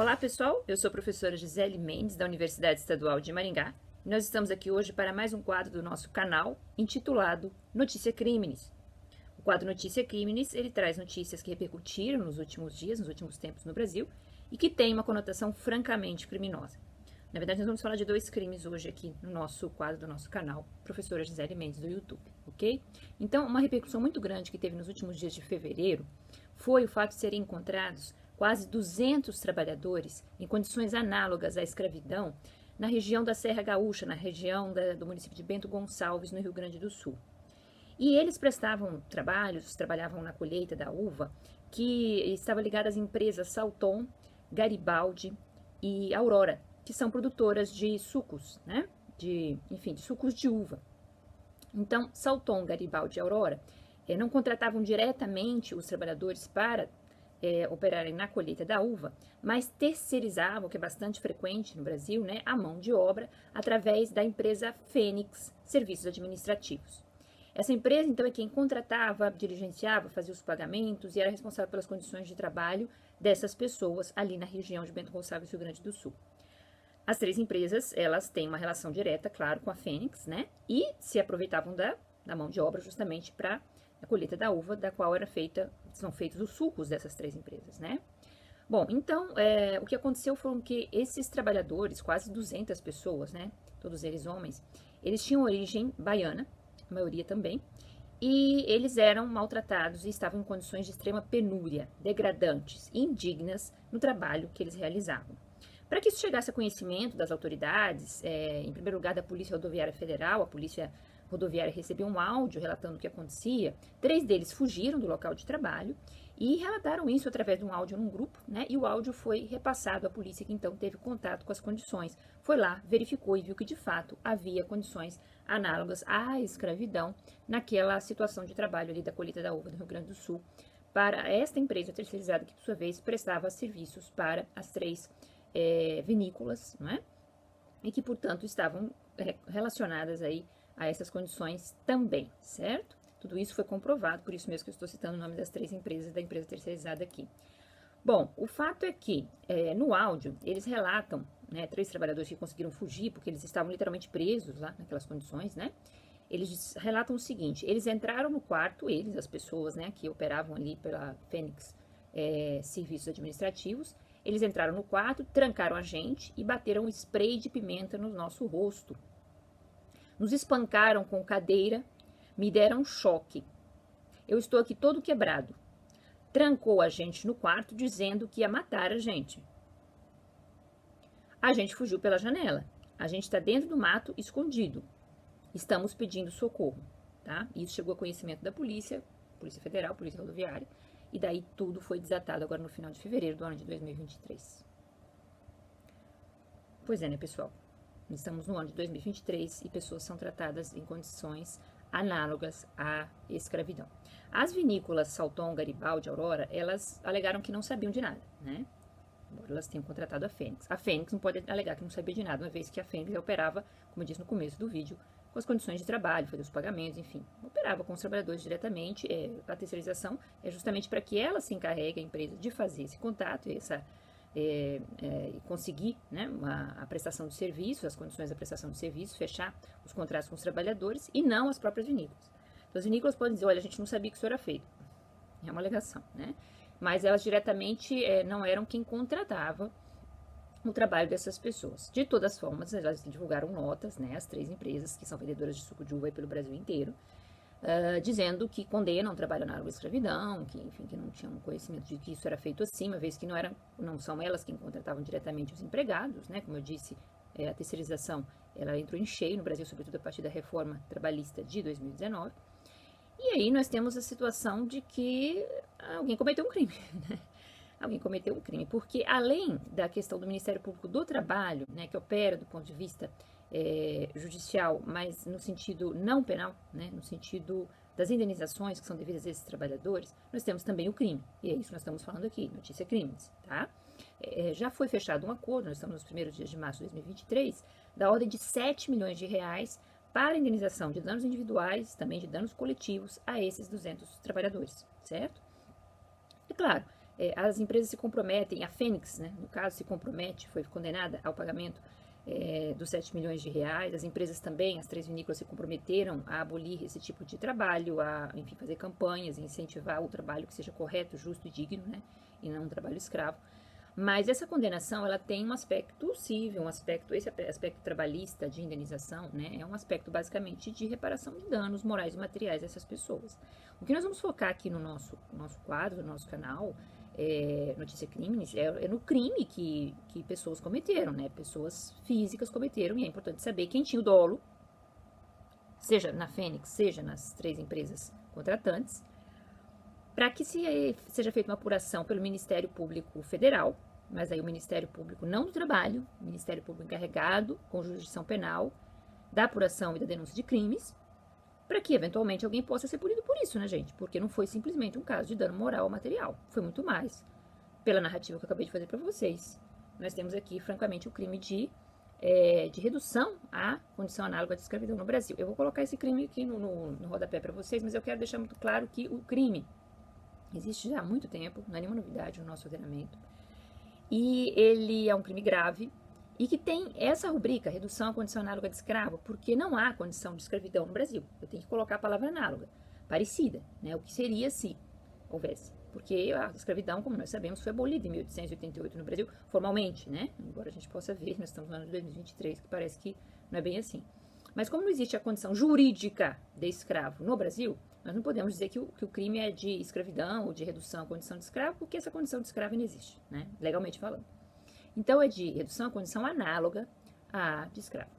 Olá pessoal, eu sou a professora Gisele Mendes da Universidade Estadual de Maringá e nós estamos aqui hoje para mais um quadro do nosso canal intitulado Notícia Crimes. O quadro Notícia Crimes, ele traz notícias que repercutiram nos últimos dias, nos últimos tempos no Brasil e que têm uma conotação francamente criminosa. Na verdade, nós vamos falar de 2 crimes hoje aqui no nosso quadro do nosso canal, professora Gisele Mendes do YouTube, ok? Então, uma repercussão muito grande que teve nos últimos dias de fevereiro foi o fato de serem encontrados quase 200 trabalhadores em condições análogas à escravidão na região da Serra Gaúcha, na região do município de Bento Gonçalves, no Rio Grande do Sul. E eles prestavam trabalhos, trabalhavam na colheita da uva, que estava ligada às empresas Salton, Garibaldi e Aurora, que são produtoras de sucos, né? De sucos de uva. Então, Salton, Garibaldi e Aurora não contratavam diretamente os trabalhadores para operarem na colheita da uva, mas terceirizavam, que é bastante frequente no Brasil, né, a mão de obra através da empresa Fênix Serviços Administrativos. Essa empresa, então, é quem contratava, diligenciava, fazia os pagamentos e era responsável pelas condições de trabalho dessas pessoas ali na região de Bento Gonçalves, Rio Grande do Sul. As 3 empresas, elas têm uma relação direta, claro, com a Fênix, né? E se aproveitavam da mão de obra justamente para a colheita da uva, da qual são feitos os sucos dessas 3 empresas, né? Bom, então, o que aconteceu foi que esses trabalhadores, quase 200 pessoas, né? Todos eles homens, eles tinham origem baiana, a maioria também, e eles eram maltratados e estavam em condições de extrema penúria, degradantes e indignas no trabalho que eles realizavam. Para que isso chegasse a conhecimento das autoridades, em primeiro lugar da Polícia Rodoviária Federal, a Polícia Rodoviária recebeu um áudio relatando o que acontecia. 3 deles fugiram do local de trabalho e relataram isso através de um áudio num grupo, né? E o áudio foi repassado à polícia, que então teve contato com as condições. Foi lá, verificou e viu que de fato havia condições análogas à escravidão naquela situação de trabalho ali da colheita da uva do Rio Grande do Sul para esta empresa terceirizada que, por sua vez, prestava serviços para as 3 vinícolas, não é? E que, portanto, estavam relacionadas aí a essas condições também, certo? Tudo isso foi comprovado, por isso mesmo que eu estou citando o nome das 3 empresas, da empresa terceirizada aqui. Bom, o fato é que, no áudio, eles relatam, né, 3 trabalhadores que conseguiram fugir, porque eles estavam literalmente presos lá, naquelas condições, né? Eles relatam o seguinte: eles entraram no quarto, as pessoas, né, que operavam ali pela Fênix Serviços Administrativos, eles entraram no quarto, trancaram a gente e bateram spray de pimenta no nosso rosto. Nos espancaram com cadeira, me deram choque. Eu estou aqui todo quebrado. Trancou a gente no quarto dizendo que ia matar a gente. A gente fugiu pela janela. A gente está dentro do mato, escondido. Estamos pedindo socorro, tá? Isso chegou a conhecimento da Polícia Federal, Polícia Rodoviária, e daí tudo foi desatado agora no final de fevereiro do ano de 2023. Pois é, né, pessoal? Estamos no ano de 2023 e pessoas são tratadas em condições análogas à escravidão. As vinícolas Salton, Garibaldi, Aurora, elas alegaram que não sabiam de nada, né? Embora elas tenham contratado a Fênix. A Fênix não pode alegar que não sabia de nada, uma vez que a Fênix operava, como eu disse no começo do vídeo, com as condições de trabalho, fazia os pagamentos, enfim, operava com os trabalhadores diretamente. A terceirização é justamente para que ela se encarregue, a empresa, de fazer esse contato e conseguir, né, a prestação de serviço, as condições da prestação de serviço, fechar os contratos com os trabalhadores e não as próprias vinícolas. Então, as vinícolas podem dizer: olha, a gente não sabia que isso era feito. É uma alegação, né? Mas elas diretamente não eram quem contratava o trabalho dessas pessoas. De todas as formas, elas divulgaram notas, né, as 3 empresas que são vendedoras de suco de uva pelo Brasil inteiro, dizendo que condenam o trabalho análogo à escravidão, que, enfim, que não tinham conhecimento de que isso era feito assim, uma vez que não são elas quem contratavam diretamente os empregados, né? Como eu disse, a terceirização ela entrou em cheio no Brasil, sobretudo a partir da reforma trabalhista de 2019. E aí nós temos a situação de que alguém cometeu um crime, né? Alguém cometeu um crime, porque além da questão do Ministério Público do Trabalho, né, que opera do ponto de vista judicial, mas no sentido não penal, né, no sentido das indenizações que são devidas a esses trabalhadores, nós temos também o crime. E é isso que nós estamos falando aqui, notícia crimes, tá? Já foi fechado um acordo, nós estamos nos primeiros dias de março de 2023, da ordem de 7 milhões de reais para a indenização de danos individuais, também de danos coletivos a esses 200 trabalhadores, certo? E claro, as empresas se comprometem, a Fênix, né, no caso, se compromete, foi condenada ao pagamento dos 7 milhões de reais. As empresas também, as 3 vinícolas se comprometeram a abolir esse tipo de trabalho, a, enfim, fazer campanhas, incentivar o trabalho que seja correto, justo e digno, né, e não um trabalho escravo. Mas essa condenação, ela tem um aspecto civil, esse aspecto trabalhista de indenização, né, é um aspecto basicamente de reparação de danos morais e materiais dessas pessoas. O que nós vamos focar aqui no nosso quadro, no nosso canal, Notícia Crimes, é no crime que pessoas cometeram, né, pessoas físicas cometeram, e é importante saber quem tinha o dolo, seja na Fênix, seja nas 3 empresas contratantes, para que seja feita uma apuração pelo Ministério Público Federal, mas aí o Ministério Público não do Trabalho, o Ministério Público encarregado com jurisdição penal da apuração e da denúncia de crimes, para que eventualmente alguém possa ser punido por isso, né, gente? Porque não foi simplesmente um caso de dano moral ou material, foi muito mais. Pela narrativa que eu acabei de fazer para vocês, nós temos aqui, francamente, o crime de redução à condição análoga de escravidão no Brasil. Eu vou colocar esse crime aqui no rodapé para vocês, mas eu quero deixar muito claro que o crime existe já há muito tempo, não é nenhuma novidade no nosso ordenamento, e ele é um crime grave e que tem essa rubrica, redução à condição análoga de escravo, porque não há condição de escravidão no Brasil. Eu tenho que colocar a palavra análoga, parecida, né? O que seria se houvesse. Porque a escravidão, como nós sabemos, foi abolida em 1888 no Brasil, formalmente, né? Embora a gente possa ver, nós estamos no ano de 2023, que parece que não é bem assim. Mas como não existe a condição jurídica de escravo no Brasil, nós não podemos dizer que o crime é de escravidão ou de redução à condição de escravo, porque essa condição de escravo não existe, né? Legalmente falando. Então, é de redução à condição análoga à de escravo.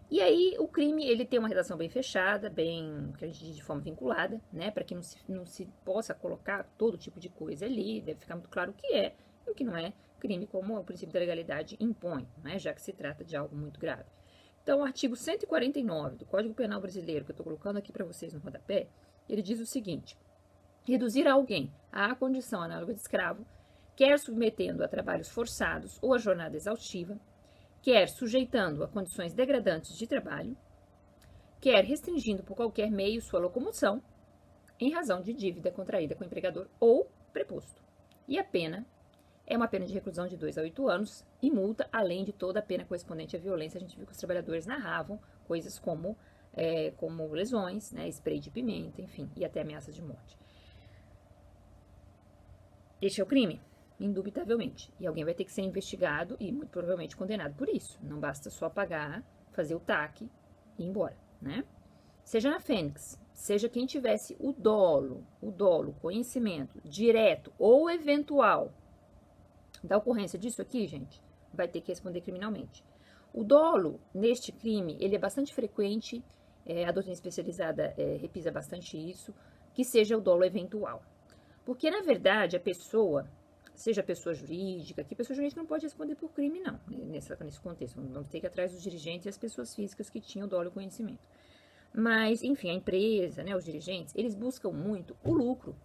E aí, o crime, ele tem uma redação bem fechada, bem, que a gente diz de forma vinculada, né? Para que não se possa colocar todo tipo de coisa ali, deve ficar muito claro o que é e o que não é crime, como o princípio da legalidade impõe, né? Já que se trata de algo muito grave. Então, o artigo 149 do Código Penal Brasileiro, que eu estou colocando aqui para vocês no rodapé, ele diz o seguinte: reduzir alguém à condição análoga de escravo, quer submetendo a trabalhos forçados ou a jornada exaustiva, quer sujeitando a condições degradantes de trabalho, quer restringindo por qualquer meio sua locomoção, em razão de dívida contraída com o empregador ou preposto. E a pena é uma pena de reclusão de 2 a 8 anos e multa, além de toda a pena correspondente à violência. A gente viu que os trabalhadores narravam coisas como lesões, né, spray de pimenta, enfim, e até ameaças de morte. Este é o crime? Indubitavelmente. E alguém vai ter que ser investigado e muito provavelmente condenado por isso. Não basta só pagar, fazer o TAC e ir embora, né? Seja na Fênix, seja quem tivesse o dolo, conhecimento direto ou eventual da ocorrência disso aqui, gente, vai ter que responder criminalmente. O dolo, neste crime, ele é bastante frequente, a doutrina especializada repisa bastante isso, que seja o dolo eventual. Porque, na verdade, a pessoa, seja pessoa jurídica, que pessoa jurídica não pode responder por crime, não, nesse contexto. Vamos ter que ir atrás dos dirigentes e as pessoas físicas que tinham o dolo e o conhecimento. Mas, enfim, a empresa, né, os dirigentes, eles buscam muito o lucro,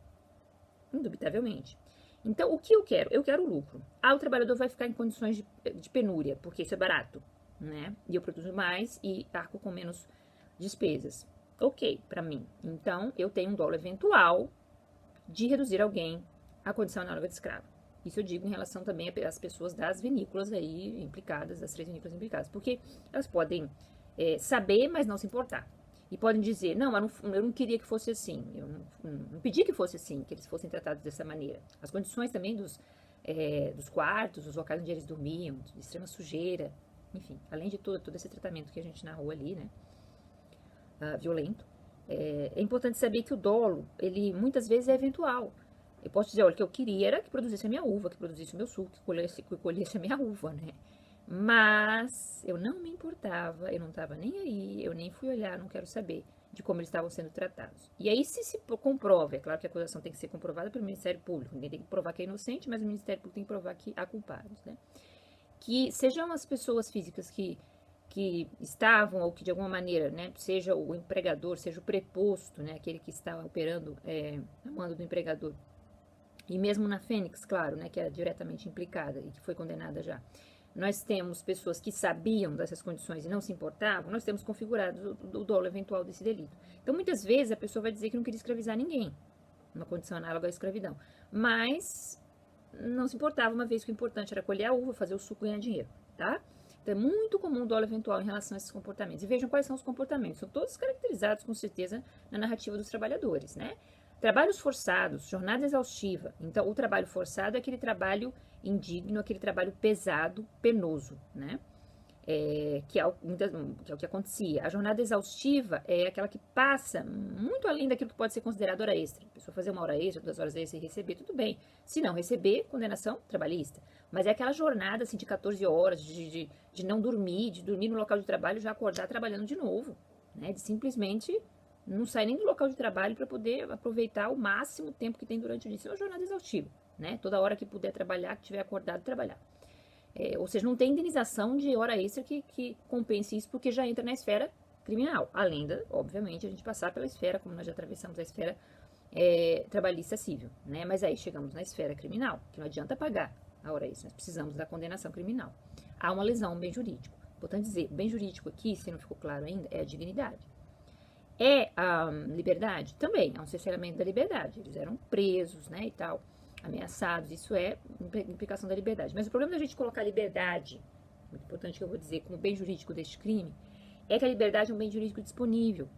indubitavelmente. Então, o que eu quero? Eu quero o lucro. O trabalhador vai ficar em condições de penúria, porque isso é barato, né? E eu produzo mais e arco com menos despesas. Ok, para mim. Então, eu tenho um dolo eventual de reduzir alguém à condição análoga de escravo. Isso eu digo em relação também às pessoas das vinícolas aí implicadas, das 3 vinícolas implicadas, porque elas podem saber, mas não se importar. E podem dizer, não, eu não queria que fosse assim, eu não pedi que fosse assim, que eles fossem tratados dessa maneira. As condições também dos quartos, dos locais onde eles dormiam, de extrema sujeira, enfim, além de todo esse tratamento que a gente narrou ali, né, violento. É importante saber que o dolo, ele muitas vezes é eventual. Eu posso dizer, olha, o que eu queria era que produzisse a minha uva, que produzisse o meu suco, que colhesse a minha uva, né? Mas eu não me importava, eu não estava nem aí, eu nem fui olhar, não quero saber de como eles estavam sendo tratados. E aí, se comprova, é claro que a acusação tem que ser comprovada pelo Ministério Público, ninguém tem que provar que é inocente, mas o Ministério Público tem que provar que há culpados, né? Que sejam as pessoas físicas que estavam, ou que de alguma maneira, né, seja o empregador, seja o preposto, né, aquele que está operando a mando do empregador, e mesmo na Fênix, claro, né, que é diretamente implicada e que foi condenada já, nós temos pessoas que sabiam dessas condições e não se importavam, nós temos configurado o dolo eventual desse delito. Então, muitas vezes, a pessoa vai dizer que não queria escravizar ninguém, uma condição análoga à escravidão, mas não se importava, uma vez que o importante era colher a uva, fazer o suco e ganhar dinheiro, tá? Então é muito comum o dolo eventual em relação a esses comportamentos. E vejam quais são os comportamentos. São todos caracterizados, com certeza, na narrativa dos trabalhadores, né? Trabalhos forçados, jornada exaustiva. Então, o trabalho forçado é aquele trabalho indigno, aquele trabalho pesado, penoso, né? Que é o que acontecia. A jornada exaustiva é aquela que passa muito além daquilo que pode ser considerado hora extra. A pessoa fazer uma hora extra, 2 horas extra e receber, tudo bem. Se não receber, condenação trabalhista. Mas é aquela jornada assim, de 14 horas, de não dormir, de dormir no local de trabalho e já acordar trabalhando de novo. Né? De simplesmente não sair nem do local de trabalho para poder aproveitar o máximo tempo que tem durante o dia. Isso é uma jornada exaustiva. Né? Toda hora que puder trabalhar, que tiver acordado, trabalhar. Ou seja, não tem indenização de hora extra que compense isso, porque já entra na esfera criminal. Além da, obviamente, a gente passar pela esfera, como nós já atravessamos a esfera trabalhista civil, né? Mas aí chegamos na esfera criminal, que não adianta pagar a hora extra, nós precisamos da condenação criminal. Há uma lesão, um bem jurídico. Portanto, dizer, o bem jurídico aqui, se não ficou claro ainda, é a dignidade. É a liberdade? Também, há um cerceamento da liberdade. Eles eram presos, né, e tal, ameaçados, isso é implicação da liberdade. Mas o problema da gente colocar liberdade, muito importante que eu vou dizer, como bem jurídico deste crime, é que a liberdade é um bem jurídico disponível.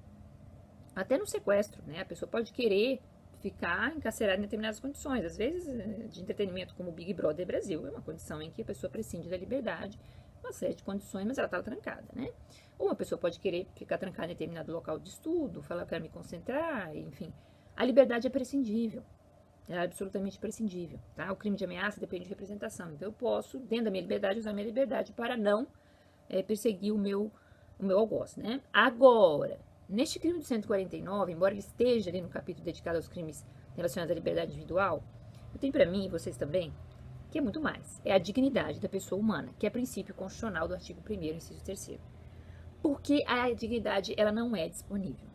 Até no sequestro, né? A pessoa pode querer ficar encarcerada em determinadas condições. Às vezes, de entretenimento como o Big Brother Brasil, é uma condição em que a pessoa prescinde da liberdade, uma série de condições, mas ela está trancada, né? Ou uma pessoa pode querer ficar trancada em determinado local de estudo, falar, eu quero me concentrar, enfim. A liberdade é prescindível. É absolutamente prescindível, tá? O crime de ameaça depende de representação. Então, eu posso, dentro da minha liberdade, usar a minha liberdade para não perseguir o meu algoz, né? Agora, neste crime de 149, embora ele esteja ali no capítulo dedicado aos crimes relacionados à liberdade individual, eu tenho para mim, e vocês também, que é muito mais. É a dignidade da pessoa humana, que é princípio constitucional do artigo 1º, inciso 3º. Porque a dignidade, ela não é disponível.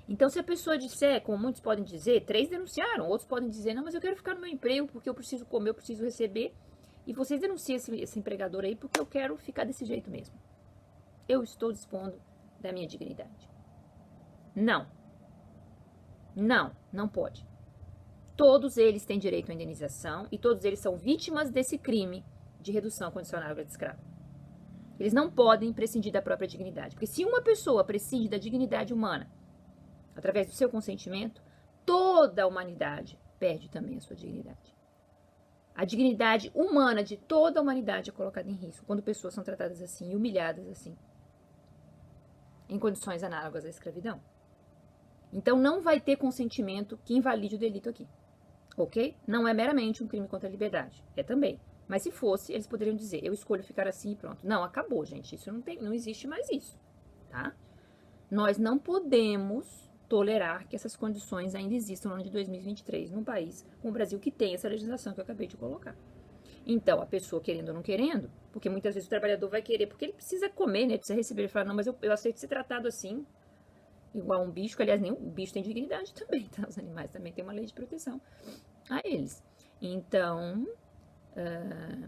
Então, se a pessoa disser, como muitos podem dizer, 3 denunciaram, outros podem dizer, não, mas eu quero ficar no meu emprego porque eu preciso comer, eu preciso receber, e vocês denunciam esse empregador aí porque eu quero ficar desse jeito mesmo. Eu estou dispondo da minha dignidade. Não. Não pode. Todos eles têm direito à indenização e todos eles são vítimas desse crime de redução condicional de escravo. Eles não podem prescindir da própria dignidade, porque se uma pessoa prescinde da dignidade humana através do seu consentimento, toda a humanidade perde também a sua dignidade. A dignidade humana de toda a humanidade é colocada em risco quando pessoas são tratadas assim e humilhadas assim, em condições análogas à escravidão. Então, não vai ter consentimento que invalide o delito aqui, ok? Não é meramente um crime contra a liberdade, é também. Mas se fosse, eles poderiam dizer, eu escolho ficar assim e pronto. Não, acabou, gente, isso não existe mais isso, tá? Nós não podemos tolerar que essas condições ainda existam no ano de 2023, num país como o Brasil, que tem essa legislação que eu acabei de colocar. Então, a pessoa querendo ou não querendo, porque muitas vezes o trabalhador vai querer, porque ele precisa comer, né? Precisa receber. Ele fala, não, mas eu aceito ser tratado assim, igual um bicho, que aliás, nem o bicho tem dignidade também, tá? Os animais também têm uma lei de proteção a eles. Então,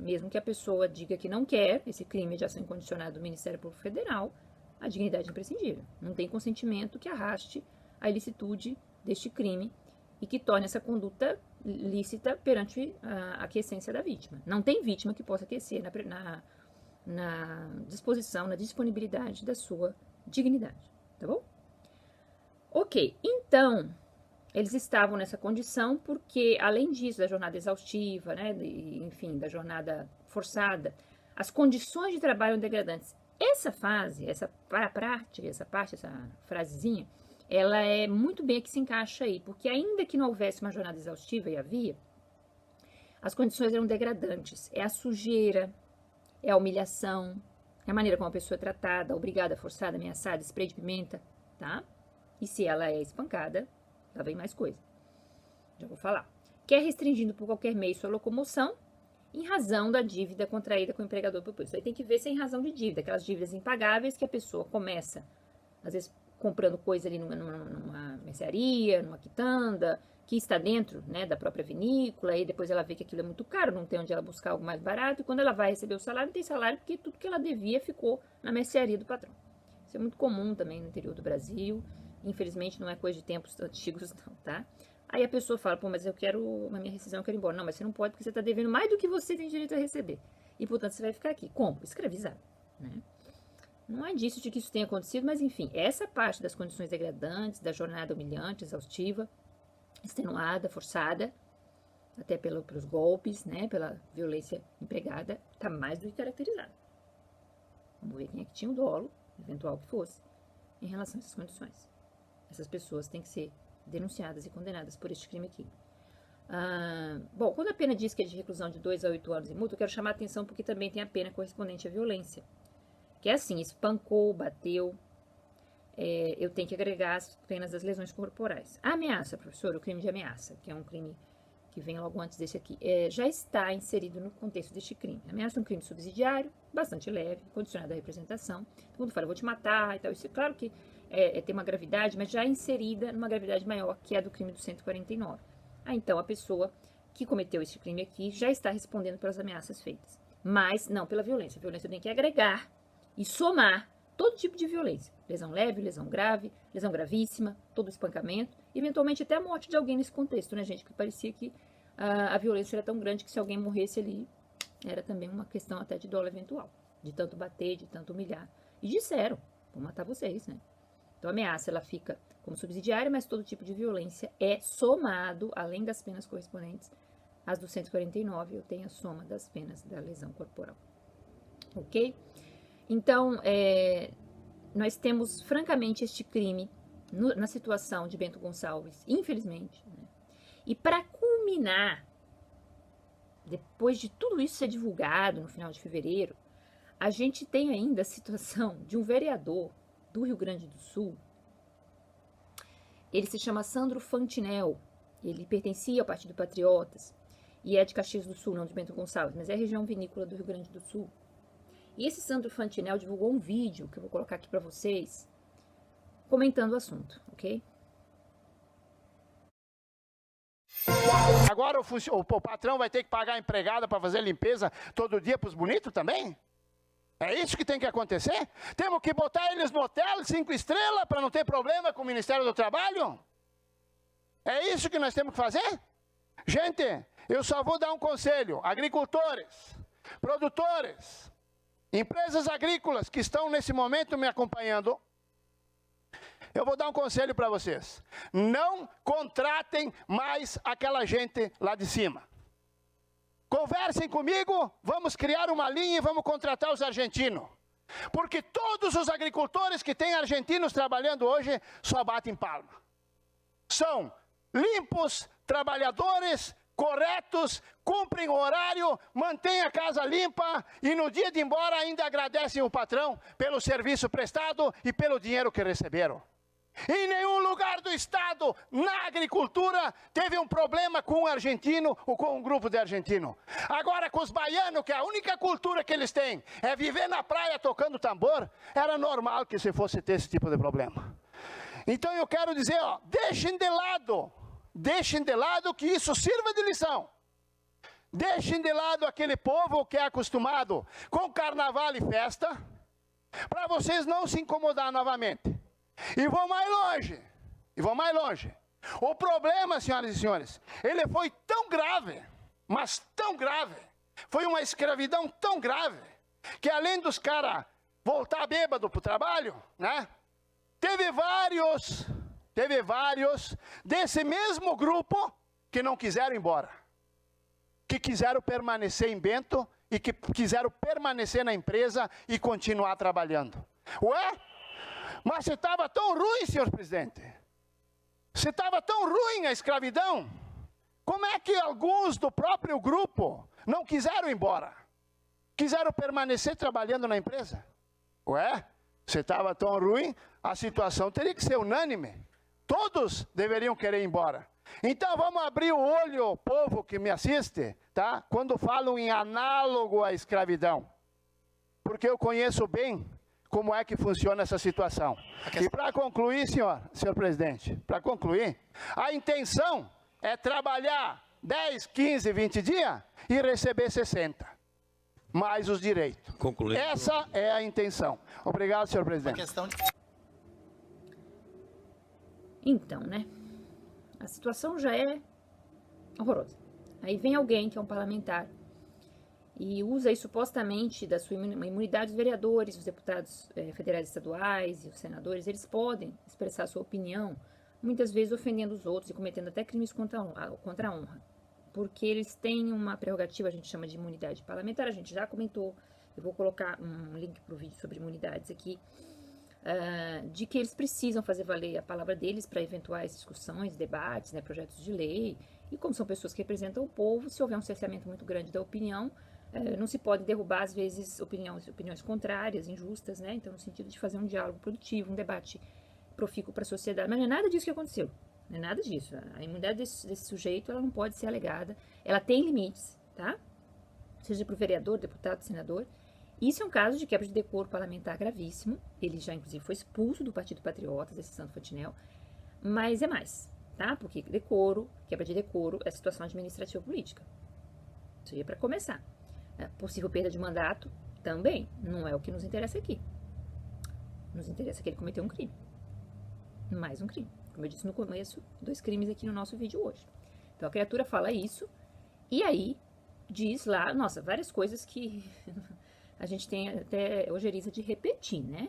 mesmo que a pessoa diga que não quer esse crime de ação incondicionada do Ministério Público Federal, a dignidade é imprescindível. Não tem consentimento que arraste a ilicitude deste crime e que torne essa conduta lícita perante a aquiescência da vítima. Não tem vítima que possa aquecer na disposição, na disponibilidade da sua dignidade, tá bom? Ok, então, eles estavam nessa condição porque, além disso, da jornada exaustiva, né, enfim, da jornada forçada, as condições de trabalho eram degradantes. Essa fase, essa prática, essa frasezinha, ela é muito bem a que se encaixa aí, porque ainda que não houvesse uma jornada exaustiva, e havia, as condições eram degradantes. É a sujeira, é a humilhação, é a maneira como a pessoa é tratada, obrigada, forçada, ameaçada, spray de pimenta, tá? E se ela é espancada, lá vem mais coisa. Já vou falar. Quer restringindo por qualquer meio sua locomoção, em razão da dívida contraída com o empregador por isso. Aí tem que ver se é em razão de dívida, aquelas dívidas impagáveis que a pessoa começa, às vezes, comprando coisa ali numa mercearia, numa quitanda, que está dentro, né, da própria vinícola, e depois ela vê que aquilo é muito caro, não tem onde ela buscar algo mais barato, e quando ela vai receber o salário, não tem salário, porque tudo que ela devia ficou na mercearia do patrão. Isso é muito comum também no interior do Brasil, infelizmente não é coisa de tempos antigos não, tá? Aí a pessoa fala, pô, mas eu quero, a minha rescisão eu quero ir embora. Não, mas você não pode porque você está devendo mais do que você tem direito a receber. E, portanto, você vai ficar aqui. Como? Escravizado, né? Não é disso de que isso tenha acontecido, mas, enfim, essa parte das condições degradantes, da jornada humilhante, exaustiva, extenuada, forçada, até pelos golpes, né, pela violência empregada, está mais do que caracterizada. Vamos ver quem é que tinha o dolo, eventual que fosse, em relação a essas condições. Essas pessoas têm que ser denunciadas e condenadas por este crime aqui. Bom, quando a pena diz que é de reclusão de 2 a 8 anos e multa, eu quero chamar a atenção porque também tem a pena correspondente à violência. Que é assim, espancou, bateu, eu tenho que agregar as penas das lesões corporais. A ameaça, professor, o crime de ameaça, que é um crime que vem logo antes desse aqui, já está inserido no contexto deste crime. A ameaça é um crime subsidiário, bastante leve, condicionado à representação. Todo mundo fala, eu vou te matar e tal. Isso é claro que tem uma gravidade, mas já inserida numa gravidade maior, que é a do crime do 149. Então, a pessoa que cometeu este crime aqui já está respondendo pelas ameaças feitas. Mas não pela violência. A violência tem que agregar e somar todo tipo de violência. Lesão leve, lesão grave, lesão gravíssima, todo espancamento, eventualmente até a morte de alguém nesse contexto, né, gente? Que parecia que a violência era tão grande que se alguém morresse ali, era também uma questão até de dolo eventual. De tanto bater, de tanto humilhar. E disseram, vou matar vocês, né? Então a ameaça, ela fica como subsidiária, mas todo tipo de violência é somado, além das penas correspondentes, às do 149, eu tenho a soma das penas da lesão corporal. Ok? Então, nós temos, francamente, este crime na situação de Bento Gonçalves, infelizmente. Né? E para culminar, depois de tudo isso ser divulgado no final de fevereiro, a gente tem ainda a situação de um vereador do Rio Grande do Sul. Ele se chama Sandro Fantinel, ele pertencia ao Partido Patriotas e é de Caxias do Sul, não de Bento Gonçalves, mas é a região vinícola do Rio Grande do Sul. E esse Sandro Fantinel divulgou um vídeo que eu vou colocar aqui para vocês, comentando o assunto, ok? Agora o patrão vai ter que pagar a empregada para fazer limpeza todo dia para os bonitos também? É isso que tem que acontecer? Temos que botar eles no hotel 5 estrelas para não ter problema com o Ministério do Trabalho? É isso que nós temos que fazer? Gente, eu só vou dar um conselho. Agricultores, produtores, empresas agrícolas que estão nesse momento me acompanhando, eu vou dar um conselho para vocês. Não contratem mais aquela gente lá de cima. Conversem comigo, vamos criar uma linha e vamos contratar os argentinos. Porque todos os agricultores que têm argentinos trabalhando hoje só batem palma. São limpos, trabalhadores, corretos, cumprem o horário, mantêm a casa limpa e no dia de ir embora ainda agradecem o patrão pelo serviço prestado e pelo dinheiro que receberam. Em nenhum lugar do estado, na agricultura, teve um problema com um argentino ou com um grupo de argentino. Agora, com os baianos, que a única cultura que eles têm é viver na praia tocando tambor, era normal que se fosse ter esse tipo de problema. Então eu quero dizer, ó, deixem de lado que isso sirva de lição. Deixem de lado aquele povo que é acostumado com carnaval e festa, para vocês não se incomodar novamente. E vou mais longe. O problema, senhoras e senhores, ele foi tão grave, mas tão grave, foi uma escravidão tão grave, que além dos caras voltar bêbado para o trabalho, né, teve vários desse mesmo grupo que não quiseram ir embora, que quiseram permanecer em Bento e que quiseram permanecer na empresa e continuar trabalhando. Ué? Mas se estava tão ruim, senhor presidente, se estava tão ruim a escravidão, como é que alguns do próprio grupo não quiseram ir embora? Quiseram permanecer trabalhando na empresa? Ué, se estava tão ruim, a situação teria que ser unânime. Todos deveriam querer ir embora. Então vamos abrir o olho, povo que me assiste, tá? Quando falam em análogo à escravidão. Porque eu conheço bem como é que funciona essa situação. E para concluir, senhor presidente, para concluir, a intenção é trabalhar 10, 15, 20 dias e receber 60, mais os direitos. Concluindo. Essa é a intenção. Obrigado, senhor presidente. Então, né, A situação já é horrorosa. Aí vem alguém que é um parlamentar e usa aí supostamente da sua imunidade, os vereadores, os deputados federais e estaduais e os senadores, eles podem expressar a sua opinião, muitas vezes ofendendo os outros e cometendo até crimes contra a honra, porque eles têm uma prerrogativa, a gente chama de imunidade parlamentar, a gente já comentou, eu vou colocar um link para o vídeo sobre imunidades aqui, de que eles precisam fazer valer a palavra deles para eventuais discussões, debates, né, projetos de lei, e como são pessoas que representam o povo, se houver um cerceamento muito grande da opinião, não se pode derrubar, às vezes, opiniões contrárias, injustas, né? Então, no sentido de fazer um diálogo produtivo, um debate profícuo para a sociedade. Mas não é nada disso que aconteceu. Não é nada disso. A imunidade desse sujeito, ela não pode ser alegada. Ela tem limites, tá? Seja para o vereador, deputado, senador. Isso é um caso de quebra de decoro parlamentar gravíssimo. Ele já, inclusive, foi expulso do Partido Patriotas, esse Santo Fantinel. Mas é mais, tá? Porque decoro, quebra de decoro, é situação administrativa política. Isso aí é para começar. Possível perda de mandato também não é o que nos interessa aqui. Nos interessa que ele cometeu um crime. Mais um crime. Como eu disse no começo, 2 crimes aqui no nosso vídeo hoje. Então a criatura fala isso e aí diz lá, nossa, várias coisas que a gente tem até ojeriza de repetir, né?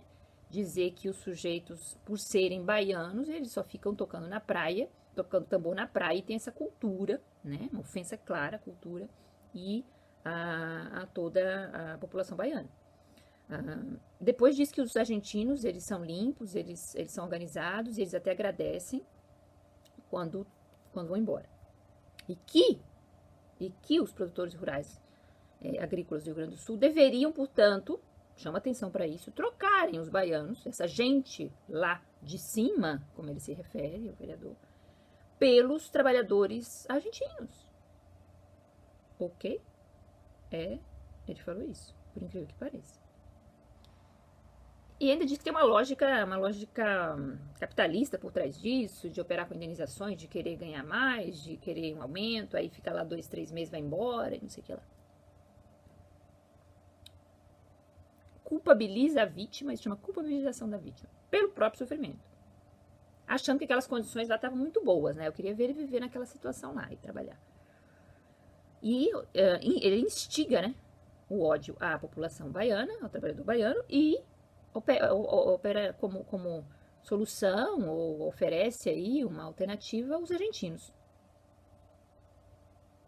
Dizer que os sujeitos, por serem baianos, eles só ficam tocando na praia, tocando tambor na praia e tem essa cultura, né? Uma ofensa clara à cultura e a toda a população baiana. Depois diz que os argentinos, eles são limpos, eles são organizados, e eles até agradecem quando vão embora. E que os produtores rurais agrícolas do Rio Grande do Sul deveriam, portanto, chama atenção para isso, trocarem os baianos, essa gente lá de cima, como ele se refere, o vereador, pelos trabalhadores argentinos. Ok? Ele falou isso, por incrível que pareça. E ainda diz que tem uma lógica capitalista por trás disso, de operar com indenizações, de querer ganhar mais, de querer um aumento, aí fica lá 2, 3 meses, vai embora, e não sei o que lá. Culpabiliza a vítima, isso chama culpabilização da vítima, pelo próprio sofrimento. Achando que aquelas condições lá estavam muito boas, né? Eu queria ver ele viver naquela situação lá e trabalhar. E ele instiga, né, o ódio à população baiana, ao trabalhador baiano, e opera como solução, ou oferece aí uma alternativa aos argentinos,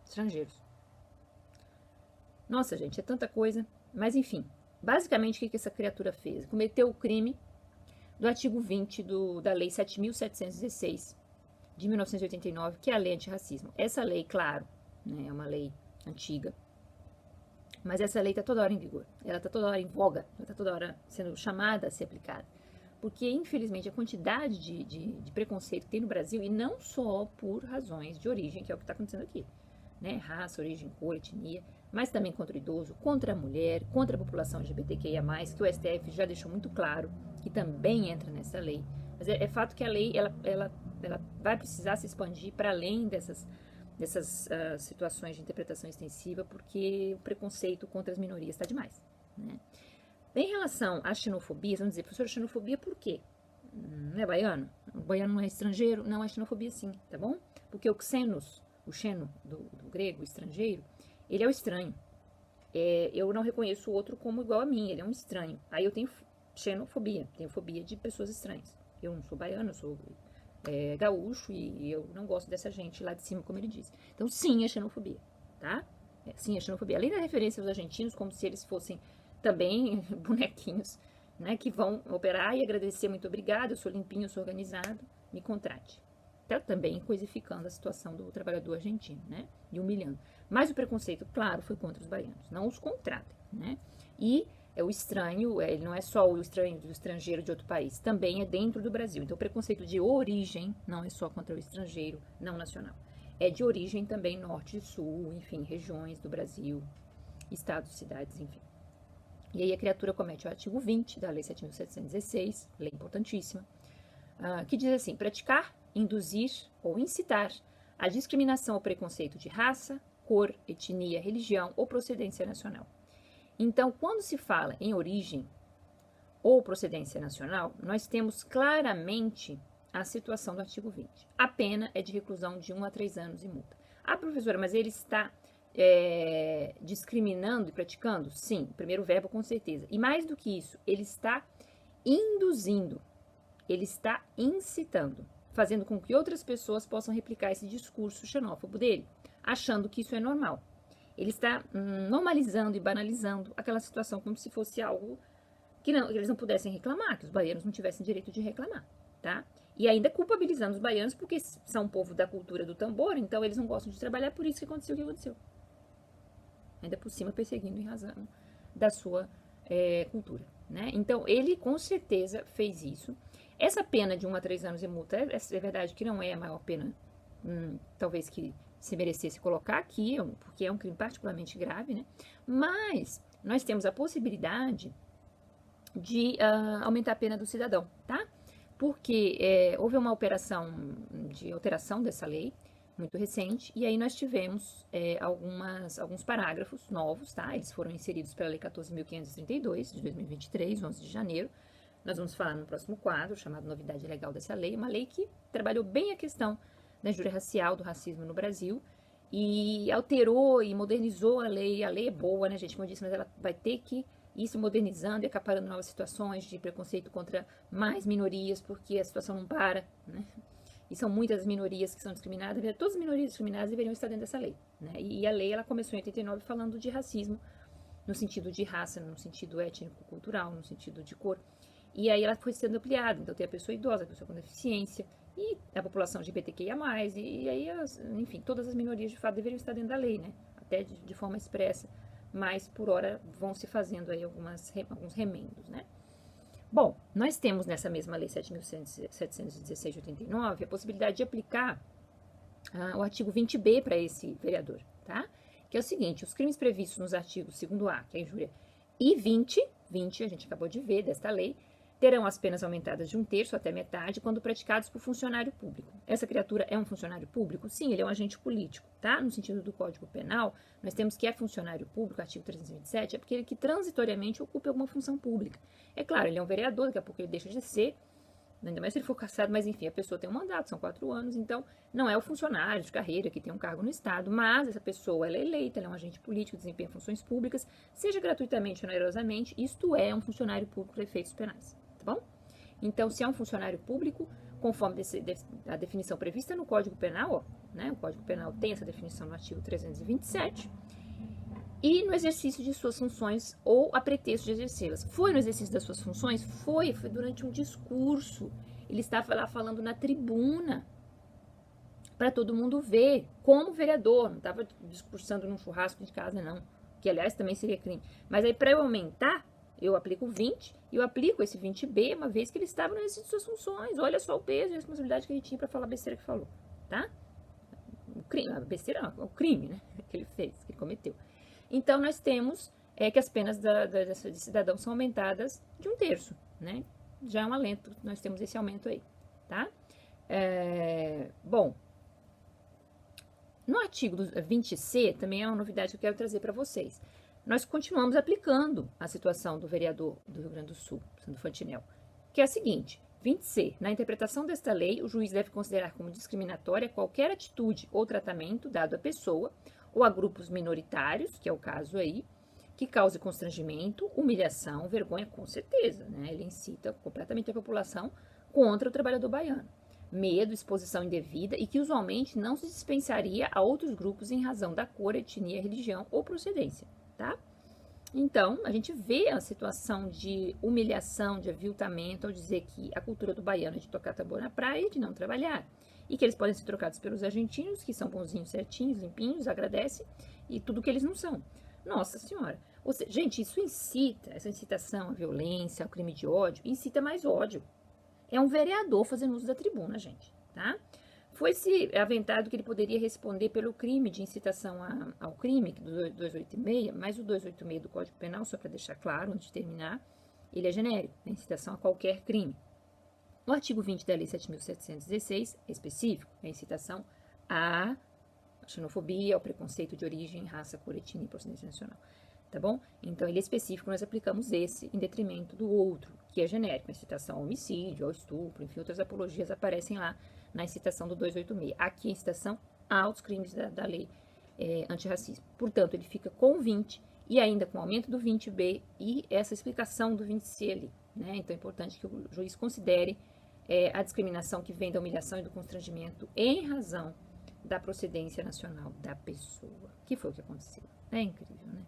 estrangeiros. Nossa, gente, é tanta coisa. Mas, enfim, basicamente, o que essa criatura fez? Cometeu o crime do artigo 20 da Lei 7.716, de 1989, que é a lei antirracismo. Essa lei, claro, né, é uma lei antiga, mas essa lei está toda hora em vigor, ela está toda hora em voga, ela está toda hora sendo chamada a ser aplicada, porque infelizmente a quantidade de preconceito que tem no Brasil, e não só por razões de origem, que é o que está acontecendo aqui, né, raça, origem, cor, etnia, mas também contra o idoso, contra a mulher, contra a população LGBTQIA+, que o STF já deixou muito claro que também entra nessa lei. Mas é fato que a lei ela vai precisar se expandir para além dessas situações de interpretação extensiva, porque o preconceito contra as minorias está demais, né? Em relação à xenofobia, vamos dizer, professor, xenofobia por quê? Não é baiano? O baiano não é estrangeiro? Não, é xenofobia sim, tá bom? Porque o xenos, o xeno do grego, estrangeiro, ele é o estranho. Eu não reconheço o outro como igual a mim, ele é um estranho. Aí eu tenho xenofobia, tenho fobia de pessoas estranhas. Eu não sou baiano, eu sou gaúcho e eu não gosto dessa gente lá de cima, como ele diz. Então, sim, é xenofobia, tá? Sim, é xenofobia. Além da referência aos argentinos, como se eles fossem também bonequinhos, né, que vão operar e agradecer, muito obrigado, eu sou limpinho, eu sou organizado, me contrate. Então, também coisificando a situação do trabalhador argentino, né, e humilhando. Mas o preconceito, claro, foi contra os baianos, não os contratem, né, e o estranho, ele não é só o estranho do estrangeiro de outro país, também é dentro do Brasil. Então, o preconceito de origem não é só contra o estrangeiro não nacional, é de origem também norte e sul, enfim, regiões do Brasil, estados, cidades, enfim. E aí a criatura comete o artigo 20 da Lei 7.716, lei importantíssima, que diz assim: praticar, induzir ou incitar a discriminação ou preconceito de raça, cor, etnia, religião ou procedência nacional. Então, quando se fala em origem ou procedência nacional, nós temos claramente a situação do artigo 20. A pena é de reclusão de 1 a 3 anos e multa. Ah, professora, mas ele está discriminando e praticando? Sim, o primeiro verbo com certeza. E mais do que isso, ele está induzindo, ele está incitando, fazendo com que outras pessoas possam replicar esse discurso xenófobo dele, achando que isso é normal. Ele está normalizando e banalizando aquela situação como se fosse algo que eles não pudessem reclamar, que os baianos não tivessem direito de reclamar, tá? E ainda culpabilizando os baianos porque são um povo da cultura do tambor, então eles não gostam de trabalhar, por isso que aconteceu o que aconteceu. Ainda por cima perseguindo em razão da sua cultura, né? Então, ele com certeza fez isso. Essa pena de 1 a 3 anos de multa, é verdade que não é a maior pena, talvez que se merecesse colocar aqui, porque é um crime particularmente grave, né? Mas nós temos a possibilidade de aumentar a pena do cidadão, tá? Porque houve uma operação de alteração dessa lei, muito recente, e aí nós tivemos alguns parágrafos novos, tá? Eles foram inseridos pela Lei 14.532, de 2023, 11 de janeiro. Nós vamos falar no próximo quadro, chamado Novidade Legal dessa lei, uma lei que trabalhou bem a questão da injúria racial, do racismo no Brasil, e alterou e modernizou a lei. A lei é boa, né, gente? Como eu disse, mas ela vai ter que ir se modernizando e acaparando novas situações de preconceito contra mais minorias, porque a situação não para, né? E são muitas minorias que são discriminadas, todas as minorias discriminadas deveriam estar dentro dessa lei, né? E a lei, ela começou em 89 falando de racismo, no sentido de raça, no sentido étnico-cultural, no sentido de cor. E aí ela foi sendo ampliada, então tem a pessoa idosa, a pessoa com deficiência, e a população LGBTQIA+, e aí, enfim, todas as minorias de fato deveriam estar dentro da lei, né? Até de forma expressa, mas por hora vão se fazendo aí alguns remendos, né? Bom, nós temos nessa mesma lei 7.716 de 89 a possibilidade de aplicar o artigo 20b para esse vereador, tá? Que é o seguinte: os crimes previstos nos artigos 2º-A, que é a injúria, e 20, a gente acabou de ver desta lei, terão as penas aumentadas de 1/3 até metade quando praticados por funcionário público. Essa criatura é um funcionário público? Sim, ele é um agente político, tá? No sentido do Código Penal, nós temos que é funcionário público, artigo 327, é porque ele que transitoriamente ocupa alguma função pública. É claro, ele é um vereador, daqui a pouco ele deixa de ser, ainda mais se ele for cassado, mas enfim, a pessoa tem um mandato, são 4 anos, então não é o funcionário de carreira que tem um cargo no Estado, mas essa pessoa, ela é eleita, ela é um agente político, desempenha funções públicas, seja gratuitamente ou onerosamente, isto é um funcionário público para efeitos penais. Tá bom? Então, se é um funcionário público, conforme a definição prevista no Código Penal, ó, né? O Código Penal tem essa definição no artigo 327, e no exercício de suas funções ou a pretexto de exercê-las. Foi no exercício das suas funções? Foi durante um discurso. Ele estava lá falando na tribuna para todo mundo ver, como vereador, não estava discursando num churrasco de casa, não, que aliás também seria crime. Mas aí, para eu aumentar, eu aplico 20, e eu aplico esse 20b, uma vez que ele estava no exercício de suas funções. Olha só o peso e a responsabilidade que ele tinha para falar a besteira que falou, tá? O crime, a besteira não, o crime, né, que ele fez, que ele cometeu. Então, nós temos que as penas de cidadão são aumentadas de 1/3, né? Já é um alento, nós temos esse aumento aí, tá? Bom, no artigo 20c, também é uma novidade que eu quero trazer para vocês. Nós continuamos aplicando a situação do vereador do Rio Grande do Sul, Sandro Fantinel, que é a seguinte: 20c. Na interpretação desta lei, o juiz deve considerar como discriminatória qualquer atitude ou tratamento dado à pessoa ou a grupos minoritários, que é o caso aí, que cause constrangimento, humilhação, vergonha, com certeza, né? Ele incita completamente a população contra o trabalhador baiano. Medo, exposição indevida e que usualmente não se dispensaria a outros grupos em razão da cor, etnia, religião ou procedência. Tá? Então, a gente vê a situação de humilhação, de aviltamento, ao dizer que a cultura do baiano é de tocar tambor na praia e de não trabalhar. E que eles podem ser trocados pelos argentinos, que são bonzinhos, certinhos, limpinhos, agradecem, e tudo que eles não são. Nossa Senhora! Ou seja, gente, isso incita, essa incitação à violência, ao crime de ódio, incita mais ódio. É um vereador fazendo uso da tribuna, gente, tá? Foi-se aventado que ele poderia responder pelo crime de incitação ao crime, do 286, mas o 286 do Código Penal, só para deixar claro, antes de terminar, ele é genérico, né? Incitação a qualquer crime. O artigo 20 da Lei 7.716 é específico, é incitação à xenofobia, ao preconceito de origem, raça, cor, etnia e procedência nacional. tá bom? Então, ele é específico, nós aplicamos esse em detrimento do outro, que é genérico, a incitação ao homicídio, ao estupro, enfim, outras apologias aparecem lá na incitação do 286. Aqui a incitação aos crimes da lei antirracismo. Portanto, ele fica com 20 e ainda com o aumento do 20B e essa explicação do 20C ali, né? Então, é importante que o juiz considere a discriminação que vem da humilhação e do constrangimento em razão da procedência nacional da pessoa, que foi o que aconteceu. É incrível, né?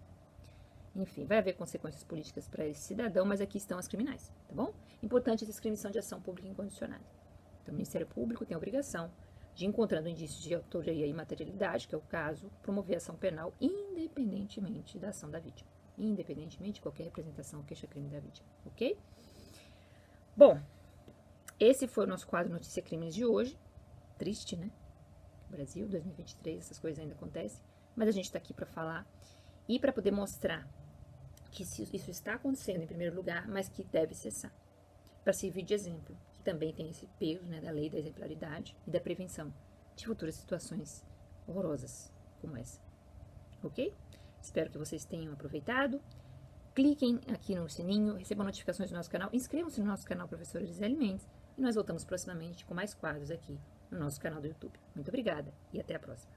Enfim, vai haver consequências políticas para esse cidadão, mas aqui estão as criminais, tá bom? Importante essa inscrição de ação pública incondicionada. Então, o Ministério Público tem a obrigação de, encontrando indícios de autoria e materialidade, que é o caso, promover ação penal independentemente da ação da vítima. Independentemente de qualquer representação ou queixa-crime da vítima, ok? Bom, esse foi o nosso quadro Notícia Crimes de hoje. Triste, né? Brasil, 2023, essas coisas ainda acontecem. Mas a gente está aqui para falar e para poder mostrar que isso está acontecendo em primeiro lugar, mas que deve cessar. Para servir de exemplo, que também tem esse peso, né, da lei da exemplaridade e da prevenção de futuras situações horrorosas como essa. Ok? Espero que vocês tenham aproveitado. Cliquem aqui no sininho, recebam notificações do nosso canal, inscrevam-se no nosso canal Professora Gisele Mendes e nós voltamos proximamente com mais quadros aqui no nosso canal do YouTube. Muito obrigada e até a próxima.